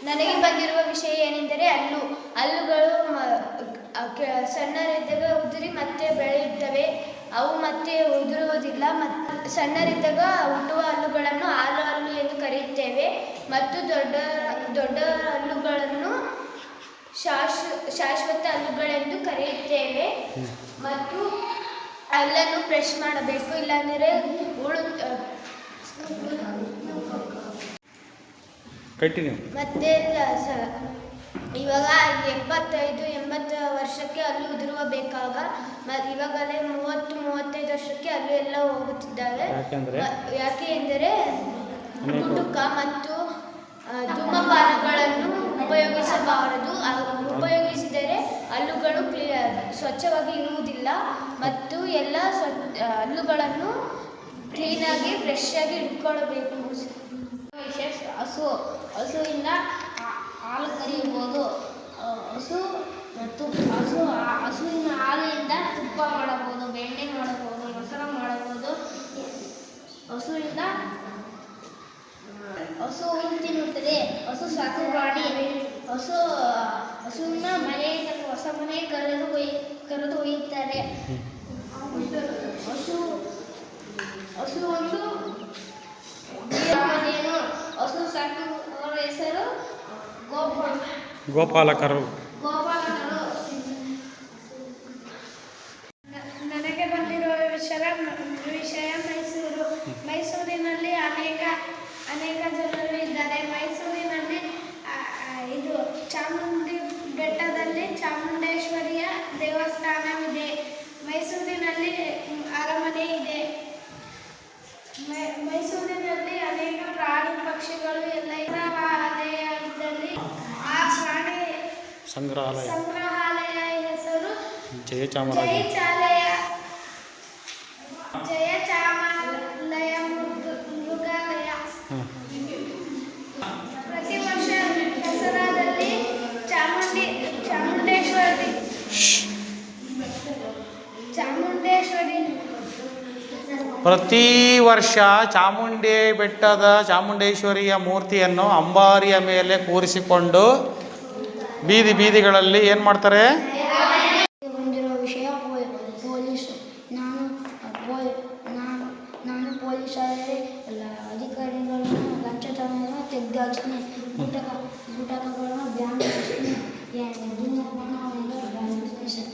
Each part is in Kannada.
ನನಗೆ ಬಂದಿರುವ ವಿಷಯ ಏನೆಂದರೆ ಹಲ್ಲುಗಳು ಸಣ್ಣರಿದ್ದಾಗ ಉದುರಿ ಮತ್ತೆ ಬೆಳೆಯುತ್ತವೆ. ಅವು ಮತ್ತೆ ಉದುರುವುದಿಲ್ಲ. ಸಣ್ಣರಿದ್ದಾಗ ಹುಟ್ಟುವ ಹಲ್ಲುಗಳನ್ನು ಹಾಲು ಹಲ್ಲು ಎಂದು ಕರೆಯುತ್ತೇವೆ ಮತ್ತು ದೊಡ್ಡ ಹಲ್ಲುಗಳನ್ನು ಶಾಶ್ವತ ಹಲ್ಲುಗಳೆಂದು ಕರೆಯುತ್ತೇವೆ. ಮತ್ತು ಹಲ್ಲನ್ನು ಬ್ರಷ್ ಮಾಡಬೇಕು, ಇಲ್ಲಾಂದರೆ ಮತ್ತೆ ಇವಾಗ 75-80 ವರ್ಷಕ್ಕೆ ಹಲ್ಲು ಉದುರುವ ಬೇಕಾಗ ಇವಾಗಲೇ 30-35 ವರ್ಷಕ್ಕೆ ಹಲ್ಲು ಎಲ್ಲ ಹೋಗುತ್ತಿದ್ದಾವೆ. ಯಾಕೆ ಎಂದರೆ ಗುಟುಕ ಮತ್ತು ಧೂಮಪಾನಗಳನ್ನು ಉಪಯೋಗಿಸಬಾರದು. ಉಪಯೋಗಿಸಿದರೆ ಹಲ್ಲುಗಳು ಸ್ವಚ್ಛವಾಗಿ ಇರುವುದಿಲ್ಲ ಮತ್ತು ಎಲ್ಲ ಹಲ್ಲುಗಳನ್ನು ಕ್ಲೀನಾಗಿ ಫ್ರೆಶ್ ಆಗಿ ಇಟ್ಕೊಳ್ಬೇಕು. ವಿಶೇಷ ಹಸುವಿಂದ ಹಾಲು ಕರೆಯಬಹುದು. ಹಸುವಿನ ಹಾಲಿನಿಂದ ತುಪ್ಪ ಮಾಡಬಹುದು, ಬೆಣ್ಣೆ ಮಾಡಬಹುದು, ಮೊಸರು ಮಾಡಬಹುದು. ಹಸು ಹುಲ್ಲು ತಿನ್ನುತ್ತದೆ. ಹಸು ಸಾಕು ಪ್ರಾಣಿ. ಹಸುವಿನ ಹೊಸ ಮನೆ ಕರೆದು ಒಯ್ಯುತ್ತಾರೆ. ಹಸು ಒಂದು ಮನೆಯನ್ನು ಹಸು ಸಾಕುವವರ ಹೆಸರು ಗೋಪಾಲಕರು. ನನಗೆ ಬಂದಿರುವ ವಿಷಯ ಮೈಸೂರಿನಲ್ಲಿ ಅನೇಕ ಜನರು ಇದ್ದಾರೆ. ಮೈಸೂರಿನಲ್ಲಿ ಇದು ಚಾಮುಂಡಿ ಬೆಟ್ಟದಲ್ಲಿ ಚಾಮುಂಡೇಶ್ವರಿಯ ದೇವಸ್ಥಾನವಿದೆ. ಮೈಸೂರಿನಲ್ಲಿ ಅರಮನೆ ಇದೆ. ಮೈಸೂರಿನಲ್ಲಿ ಅನೇಕ ಪ್ರಾಣಿ ಪಕ್ಷಿಗಳು ಎಲ್ಲ ಸಂಗ್ರಹಾಲಯದಲ್ಲಿ ಆ ಪ್ರಾಣಿ ಸಂಗ್ರಹಾಲಯ ಹೆಸರು ಜಯಚಾಮರಾಯ ಮೃಗಾಲಯ. ಪ್ರತಿ ವರ್ಷ ದಸರಾದಲ್ಲಿ ಚಾಮುಂಡೇಶ್ವರಿ ಪ್ರತಿ ವರ್ಷ ಚಾಮುಂಡಿ ಬೆಟ್ಟದ ಚಾಮುಂಡೇಶ್ವರಿಯ ಮೂರ್ತಿಯನ್ನು ಅಂಬಾರಿಯ ಮೇಲೆ ಕೂರಿಸಿಕೊಂಡು ಬೀದಿಗಳಲ್ಲಿ ಏನು ಮಾಡ್ತಾರೆ? ಬಂದಿರುವ ವಿಷಯ ಪೊಲೀಸ್. ನಾನು ಪೊಲೀಸ್ ಆದರೆ ಎಲ್ಲ ಅಧಿಕಾರಿಗಳನ್ನು ಲಂಚತನವನ್ನು ತೆಗೆದುಹಾಕ್ತೀನಿ. ಗುಟಕಗಳನ್ನು ಬ್ಯಾನ್ ಮಾಡಿಸ್ತೀನಿ. ಧೂಮಪಾನವನ್ನು ಬ್ಯಾನ್ ಮಾಡಿಸ್ತೀನಿ.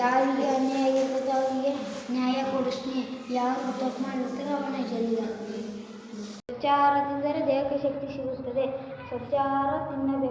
ಯಾರಿಗೆ ಅನ್ಯಾಯ ಇರ್ತದೆ ಅವರಿಗೆ ನ್ಯಾಯ ಕೊಡಿಸ್ತೀನಿ. ಯಾರು ತಪ್ಪು ಮಾಡಿರ್ತಾರೆ ಅವನ್ನ ಜೈಲಿಗೆ ಹಾಕ್ತೀನಿ. ಸ್ವಚ್ಛ ಆಹಾರ ತಿಂದರೆ ದೇಹಕ್ಕೆ ಶಕ್ತಿ ಸಿಗುತ್ತದೆ. ಸ್ವಚ್ಛ ಆಹಾರ ತಿನ್ನಬೇಕು.